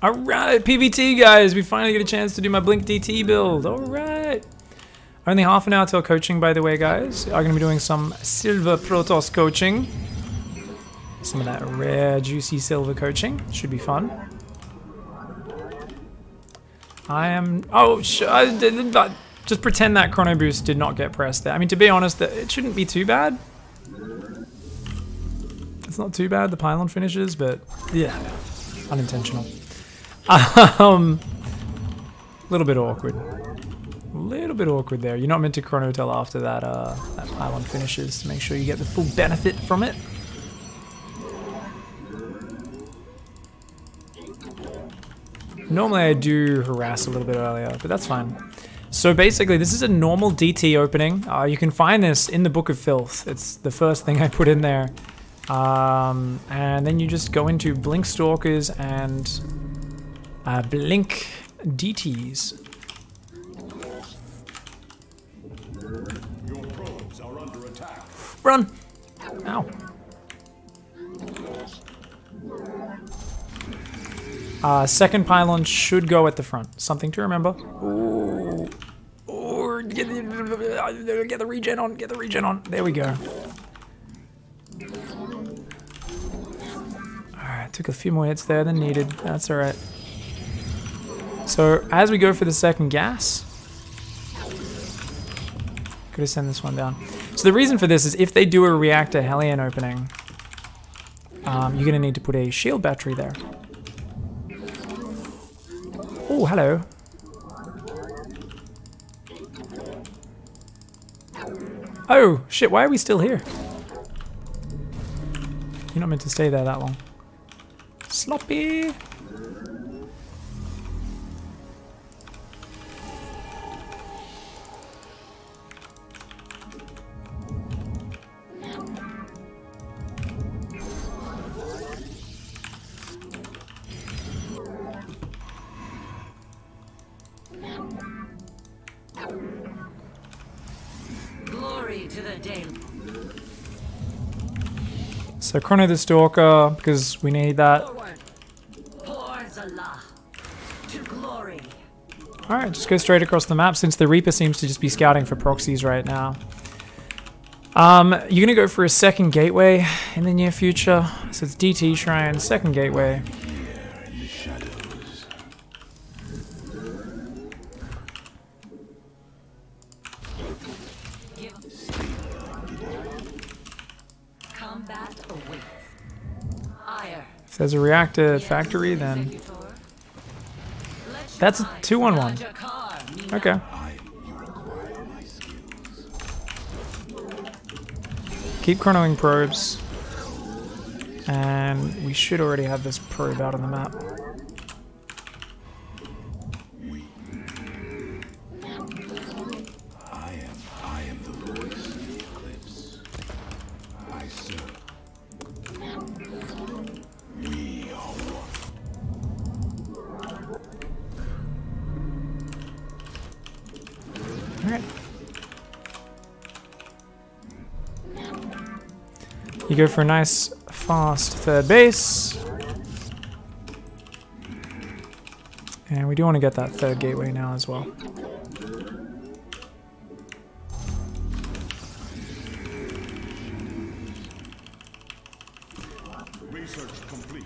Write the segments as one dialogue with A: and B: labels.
A: Alright, PvT guys, we finally get a chance to do my Blink DT build. Alright. Only half an hour till coaching, by the way, guys. I'm going to be doing some Silver Protoss coaching. Some of that rare, juicy silver coaching. Should be fun. I am... Oh, just pretend that chrono boost did not get pressed there. I mean, to be honest, it shouldn't be too bad. It's not too bad, the pylon finishes, but yeah, unintentional. Little bit awkward. A little bit awkward there. You're not meant to chrono till after that that pylon finishes to make sure you get the full benefit from it. Normally I do harass a little bit earlier, but that's fine. So basically this is a normal DT opening. You can find this in the Book of Filth. It's the first thing I put in there. And then you just go into Blink Stalkers and Blink DTs.
B: Your probes are under attack.
A: Run! Ow. Second pylon should go at the front. Something to remember. Ooh. Ooh, get the regen on, get the regen on. There we go. Alright, took a few more hits there than needed. That's alright. So, as we go for the second gas, could have sent this one down. So the reason for this is if they do a reactor Hellion opening, you're going to need to put a shield battery there. Oh, hello. Oh, shit, why are we still here? You're not meant to stay there that long. Sloppy!
C: Glory to the day.
A: So chrono the Stalker, because we need that. Alright, just go straight across the map since the Reaper seems to just be scouting for proxies right now. You're going to go for a second gateway in the near future. So it's DT Shrine, second gateway. If there's a reactor factory, then that's a 2-on-1. Okay. Keep chronoing probes. And we should already have this probe out on the map.
B: I am the voice of the eclipse. I serve. We are one.
A: Alright. You go for a nice, fast third base. And we do want to get that third gateway now as well.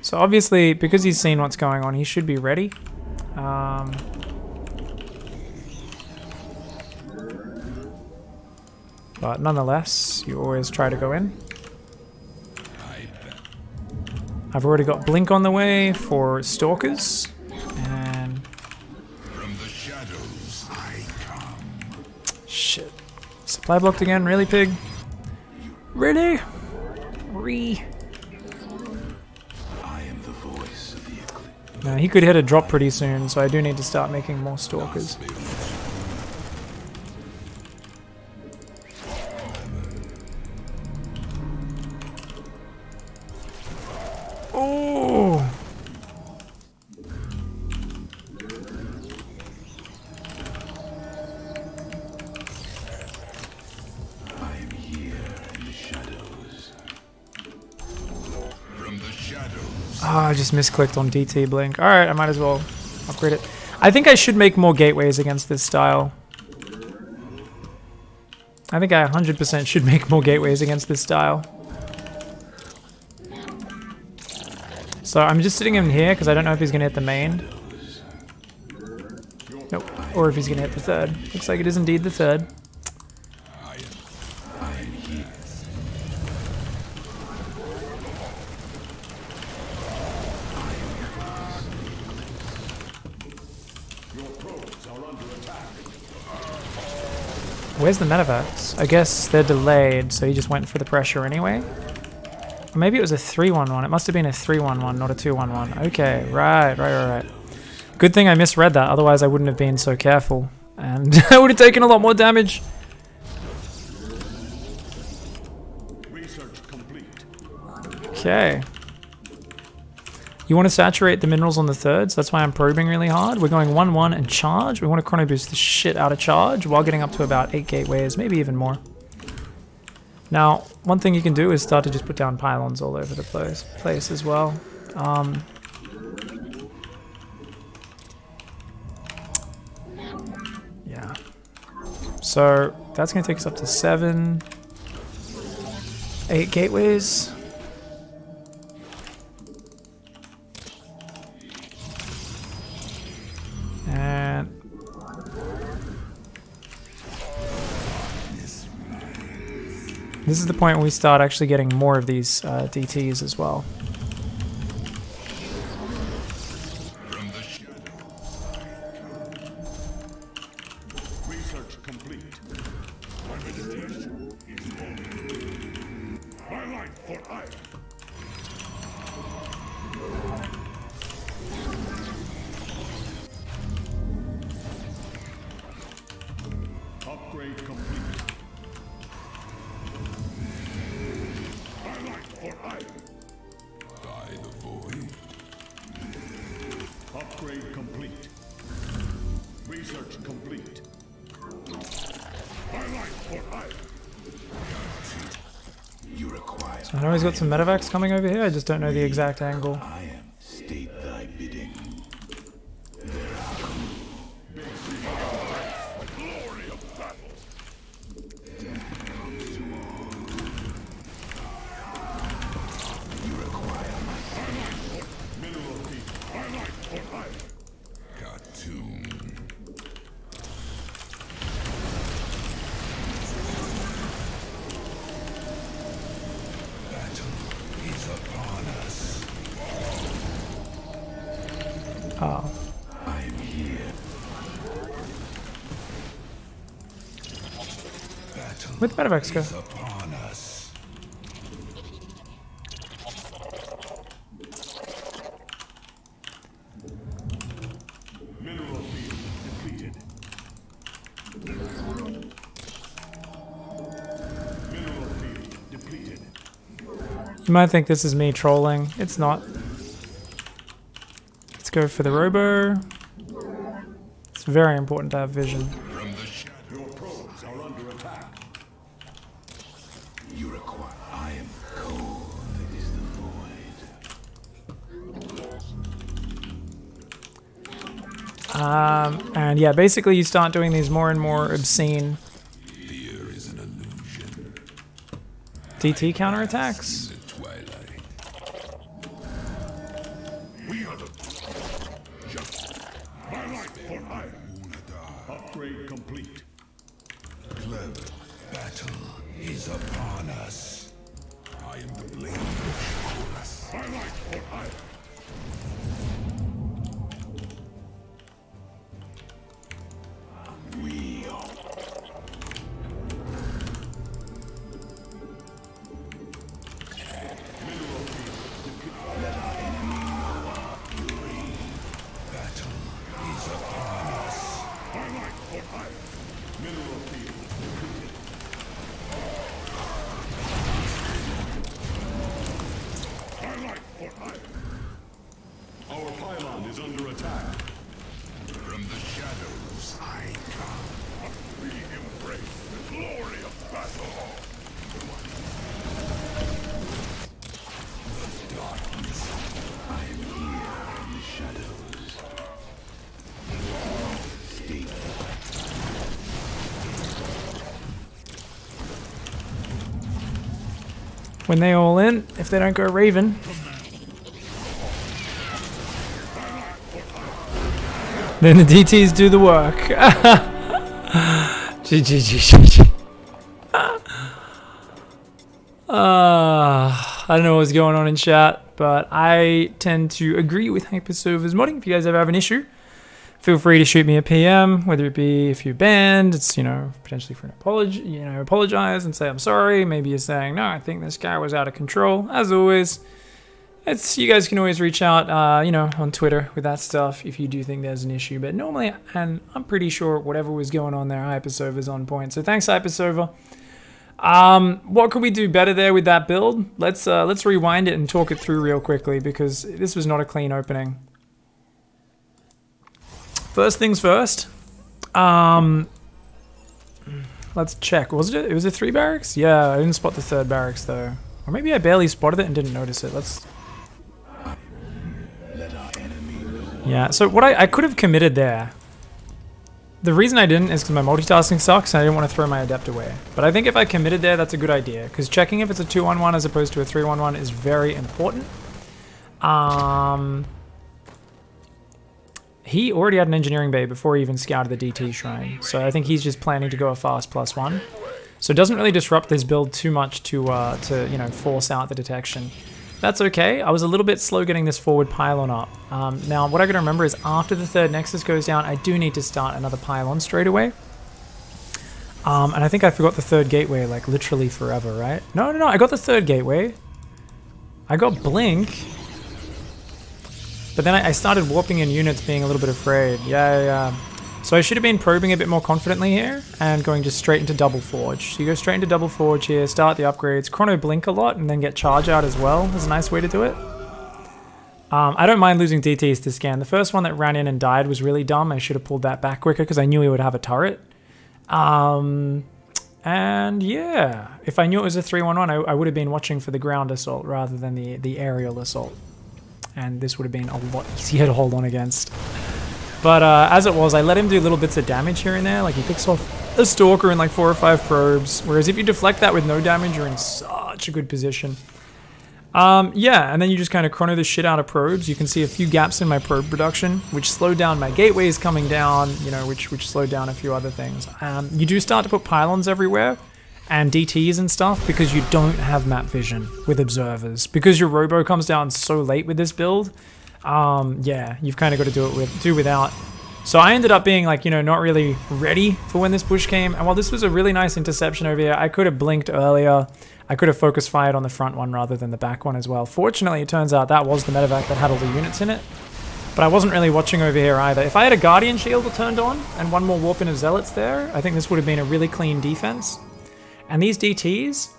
A: So obviously, because he's seen what's going on, he should be ready. But nonetheless, you always try to go in. I've already got Blink on the way for Stalkers. And
B: From the shadows I come.
A: shit. Supply blocked again? Really, pig? Really?
B: I am the voice of the eclipse.
A: Now, he could hit a drop pretty soon, so I do need to start making more Stalkers. Oh! Oh, I just misclicked on DT Blink. Alright, I might as well upgrade it. I think I should make more gateways against this style. I think I 100% should make more gateways against this style. So I'm just sitting him here because I don't know if he's going to hit the main. Nope. Or if he's going to hit the third. Looks like it is indeed the third. Where's the medevacs? I guess they're delayed, so he just went for the pressure anyway. Or maybe it was a 3-1-1. It must have been a 3-1-1, not a 2-1-1. Okay, right. Good thing I misread that, otherwise I wouldn't have been so careful. And I would have taken a lot more damage. Research complete. Okay. You want to saturate the minerals on the third, so that's why I'm probing really hard. We're going 1-1 and charge. We want to chrono boost the shit out of charge while getting up to about 8 gateways, maybe even more. Now, one thing you can do is start to just put down pylons all over the place as well. Yeah. So that's going to take us up to 7, 8 gateways. And this is the point where we start actually getting more of these DTs as well.
B: Research complete. My meditation is on. My life for iron. Upgrade complete. My life for iron. By the void. Upgrade complete. Research complete. My life for iron. You require.
A: So I know he's got some medevacs coming over here, I just don't know the exact angle.
B: I am. State thy bidding. Glory of battle. You require my mineral feed. My life for iron. Cartoon. Battle is upon us.
A: Oh.
B: I am here. Battle
A: Where'd the medevacs go?
B: is upon us. Mineral field depleted. Mineral field depleted.
A: You might think this is me trolling. It's not. Let's go for the robo. It's very important to have vision.
B: From the shadow, your probes are under attack. You require. I am cold. Is the void.
A: And yeah, basically you start doing these more and more obscene
B: Fear is an illusion.
A: DT counterattacks.
B: The twilight. We are the just. My life for iron. Upgrade complete. Clever. Battle is upon us. I am the blade of us. My life for iron. We are. Let our enemy know our fury. Battle is upon us. My life for iron. Mineral field depleted. My life for iron. Our pylon is under attack. From the shadows I come. We embrace the glory of battle. The darkness. I
A: when they all in, if they don't go Raven. Then the DTs do the work. GG. I don't know what's going on in chat, but I tend to agree with Hyperserver's modding. If you guys ever have an issue, feel free to shoot me a PM, whether it be if you're banned, it's, you know, potentially for an apology, you know, apologize and say I'm sorry. Maybe you're saying, no, I think this guy was out of control. As always, you guys can always reach out, you know, on Twitter with that stuff if you do think there's an issue. But normally, and I'm pretty sure whatever was going on there, Hyperserver's on point. So thanks, Hyperserver. What could we do better there with that build? Let's rewind it and talk it through real quickly, because this was not a clean opening. First things first. Let's check. Was it? It was a 3 barracks? Yeah, I didn't spot the 3rd barracks though, or maybe I barely spotted it and didn't notice it. Let's. Yeah. So what I could have committed there. The reason I didn't is because my multitasking sucks and I didn't want to throw my adept away. But I think if I committed there, that's a good idea, because checking if it's a 2-1-1 as opposed to a 3-1-1 is very important. He already had an engineering bay before he even scouted the DT shrine, so I think he's just planning to go a fast +1. So it doesn't really disrupt this build too much to you know, force out the detection. That's okay. I was a little bit slow getting this forward pylon up. Now, what I gotta remember is after the 3rd Nexus goes down, I do need to start another pylon straight away. And I think I forgot the 3rd gateway, like literally forever, right? No, I got the 3rd gateway. I got Blink. But then I started warping in units being a little bit afraid. Yeah. So I should have been probing a bit more confidently here and going just straight into Double Forge. So you go straight into Double Forge here, start the upgrades, chrono blink a lot, and then get charge out as well. That's a nice way to do it. I don't mind losing DTs to scan. The first one that ran in and died was really dumb. I should have pulled that back quicker because I knew he would have a turret. And yeah, if I knew it was a 3-1-1, I would have been watching for the ground assault rather than the aerial assault. And this would have been a lot easier to hold on against. But as it was, I let him do little bits of damage here and there. Like he picks off a Stalker and like 4 or 5 probes. Whereas if you deflect that with no damage, you're in such a good position. Yeah, and then you just kind of chrono the shit out of probes. You can see a few gaps in my probe production, which slowed down my gateways coming down, you know, which slowed down a few other things. You do start to put pylons everywhere and DTs and stuff because you don't have map vision with observers. Because your robo comes down so late with this build, yeah, you've kind of got to do without. So I ended up being like, you know, not really ready for when this push came. And while this was a really nice interception over here, I could have blinked earlier. I could have focus fired on the front one rather than the back one as well. Fortunately, it turns out that was the medevac that had all the units in it. But I wasn't really watching over here either. If I had a Guardian Shield turned on and one more warp in of Zealots there, I think this would have been a really clean defense. And these DTs,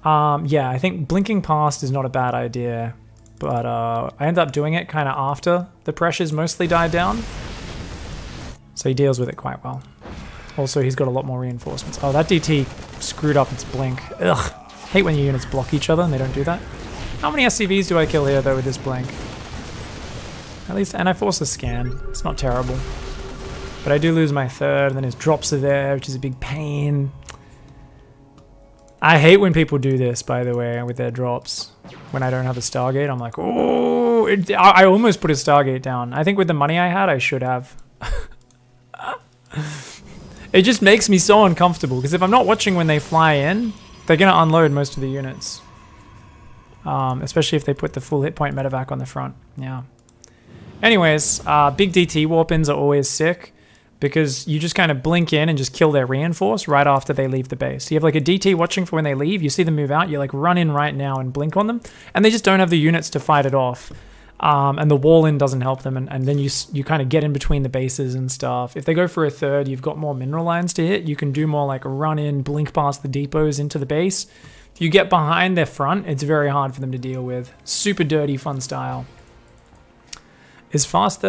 A: yeah, I think blinking past is not a bad idea. But I ended up doing it kind of after the pressures mostly died down. So he deals with it quite well. Also, he's got a lot more reinforcements. Oh, that DT screwed up its blink. Ugh. Hate when your units block each other and they don't do that. How many SCVs do I kill here, though, with this blink? At least, and I force a scan. It's not terrible. But I do lose my 3rd, and then his drops are there, which is a big pain. I hate when people do this, by the way, with their drops. When I don't have a Stargate, I'm like, oh, I almost put a Stargate down. I think with the money I had, I should have. It just makes me so uncomfortable, because if I'm not watching when they fly in, they're going to unload most of the units. Especially if they put the full hit point medevac on the front. Yeah. Anyways, big DT warp-ins are always sick, because you just kind of blink in and just kill their reinforce right after they leave the base. So you have like a DT watching for when they leave, you see them move out, you like run in right now and blink on them, and they just don't have the units to fight it off. And the wall in doesn't help them, and then you kind of get in between the bases and stuff. If they go for a 3rd, you've got more mineral lines to hit. You can do more like run in, blink past the depots into the base. If you get behind their front, it's very hard for them to deal with. Super dirty fun style. Is fast